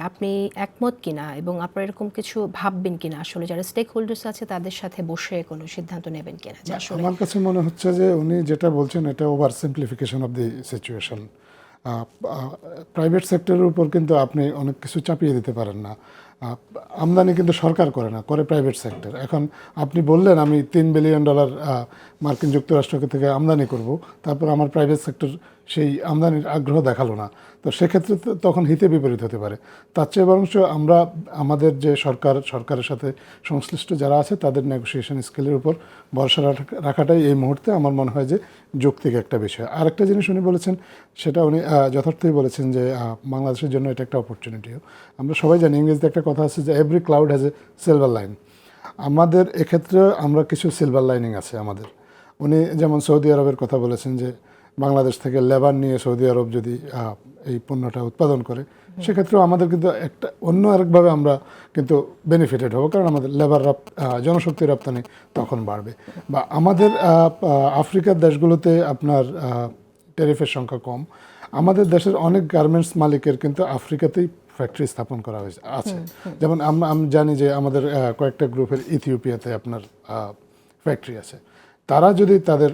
আপনি একমত কিনা এবং আপনারা এরকম কিছু ভাববেন কিনা, আসলে যারা স্টেক হোল্ডার্স আছে তাদের সাথে বসে কোনো সিদ্ধান্ত নেবেন কিনা যে আসলে? আমার কাছে মনে হচ্ছে যে উনি যেটা বলছেন এটা over simplification of the situation. Private সেক্টরের উপর কিন্তু আপনি অনেক কিছু চাপিয়ে দিতে পারেন না। আমদানি কিন্তু সরকার করে না, করে প্রাইভেট সেক্টর। এখন আপনি বললেন আমি $3 বিলিয়ন মার্কিন যুক্তরাষ্ট্র থেকে আমদানি করব, তারপর আমার প্রাইভেট সেক্টর সেই আমদানির আগ্রহ দেখালো না, তো সেক্ষেত্রে তখন হিতে বিপরীত হতে পারে। তার চেয়ে বরঞ্চ আমরা আমাদের যে সরকারের সাথে সংশ্লিষ্ট যারা আছে তাদের নেগোসিয়েশন স্কিলের উপর ভরসা রাখাটাই এই মুহূর্তে আমার মনে হয় যে যৌক্তিক একটা বিষয়। আর একটা জিনিস উনি বলেছেন, সেটা উনি যথার্থই বলেছেন যে বাংলাদেশের জন্য এটা একটা অপরচুনিটিও। আমরা সবাই জানি ইংরেজিতে একটা কথা আছে যে every cloud has a silver line. আমাদের এক্ষেত্রে আমরা কিছু সিলভার লাইনিং আছে আমাদের। উনি যেমন সৌদি আরবের কথা বলেছেন যে বাংলাদেশ থেকে লেবার নিয়ে সৌদি আরব যদি এই পণ্যটা উৎপাদন করে, সেক্ষেত্রেও আমাদের কিন্তু একটা অন্য আরেকভাবে আমরা কিন্তু বেনিফিটেড হব, কারণ আমাদের লেবার জনশক্তি রপ্তানি তখন বাড়বে। বা আমাদের আফ্রিকার দেশগুলোতে আপনার ট্যারিফের সংখ্যা কম। আমাদের দেশের অনেক গার্মেন্টস মালিকের কিন্তু আফ্রিকাতেই ফ্যাক্টরি স্থাপন করা হয়েছে আছে। যেমন আমি জানি যে আমাদের কয়েকটা গ্রুপের ইথিওপিয়াতে আপনার ফ্যাক্টরি আছে। তারা যদি তাদের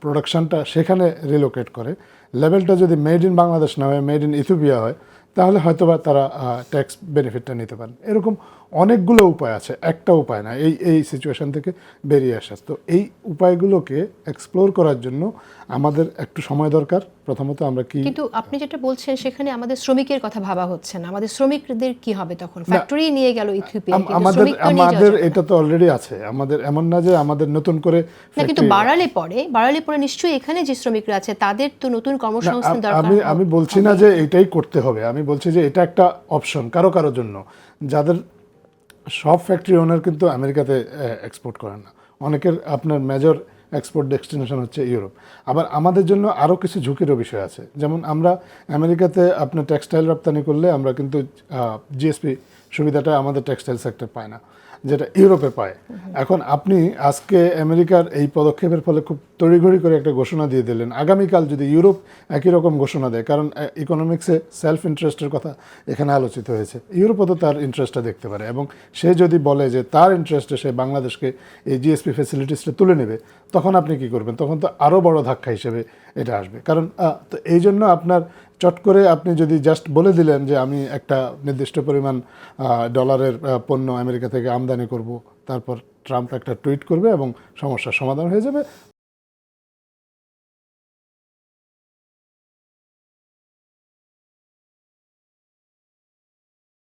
প্রোডাকশনটা সেখানে রিলোকেট করে, লেভেলটা যদি মেড ইন বাংলাদেশ না হয়, মেড ইন ইথিওপিয়া হয়, তাহলে হয়তোবা তারা ট্যাক্স বেনিফিটটা নিতে পারেন। এরকম অনেকগুলো উপায় আছে, একটা উপায় না এই সিচুয়েশন থেকে বেরিয়ে আসা। তো এই উপায়গুলোকে এক্সপ্লোর করার জন্য আমাদের একটু সময় দরকার। প্রথমত আমরা কি, কিন্তু আপনি যেটা বলছেন সেখানে আমাদের শ্রমিকের কথা ভাবা হচ্ছে না। আমাদের শ্রমিকদের কি হবে তখন? ফ্যাক্টরি নিয়ে গেল ইথিওপিয়া, কিন্তু আমাদের শ্রমিক তো নিয়ে যাওয়া আমাদের যাবে না। এটা তো অলরেডি আছে। আমাদের এমন না যে আমাদের নতুন করে না, কিন্তু factory- বাড়ালে পরে নিশ্চয়ই এখানে যে শ্রমিকরা আছে তাদের তো নতুন না, কর্মসংস্থান দরকার আমি বলছি না যে এটাই করতে হবে। আমি বলছি যে এটা একটা অপশন কারো জন্য, যাদের সব ফ্যাক্টরি ওনার কিন্তু আমেরিকাতে এক্সপোর্ট করেন না। অনেকের আপনার মেজর এক্সপোর্ট ডেস্টিনেশন হচ্ছে ইউরোপ। আবার আমাদের জন্য আরও কিছু ঝুঁকিরও বিষয় আছে। যেমন আমরা আমেরিকাতে আপনার টেক্সটাইল রপ্তানি করলে আমরা কিন্তু জিএসপি সুবিধাটা আমাদের টেক্সটাইল সেক্টর পায় না, যেটা ইউরোপে পায়। এখন আপনি আজকে আমেরিকার এই পদক্ষেপের ফলে খুব তড়িঘড়ি করে একটা ঘোষণা দিয়ে দিলেন, আগামীকাল যদি ইউরোপ একই রকম ঘোষণা দেয়, কারণ ইকোনমিক্সে সেলফ ইন্টারেস্টের কথা এখানে আলোচিত হয়েছে, ইউরোপও তো তার ইন্টারেস্টটা দেখতে পারে, এবং সে যদি বলে যে তার ইন্টারেস্টে সে বাংলাদেশকে এই জিএসপি ফ্যাসিলিটিসটা তুলে নেবে, তখন আপনি কি করবেন? তখন তো আরও বড় ধাক্কা হিসেবে এটা আসবে। কারণ তো এই জন্য আপনার চট করে আপনি যদি জাস্ট বলে দিলেন যে আমি একটা নির্দিষ্ট পরিমাণ ডলারের পণ্য আমেরিকা থেকে আমদানি করব, তারপর ট্রাম্প একটা টুইট করবে এবং সমস্যার সমাধান হয়ে যাবে,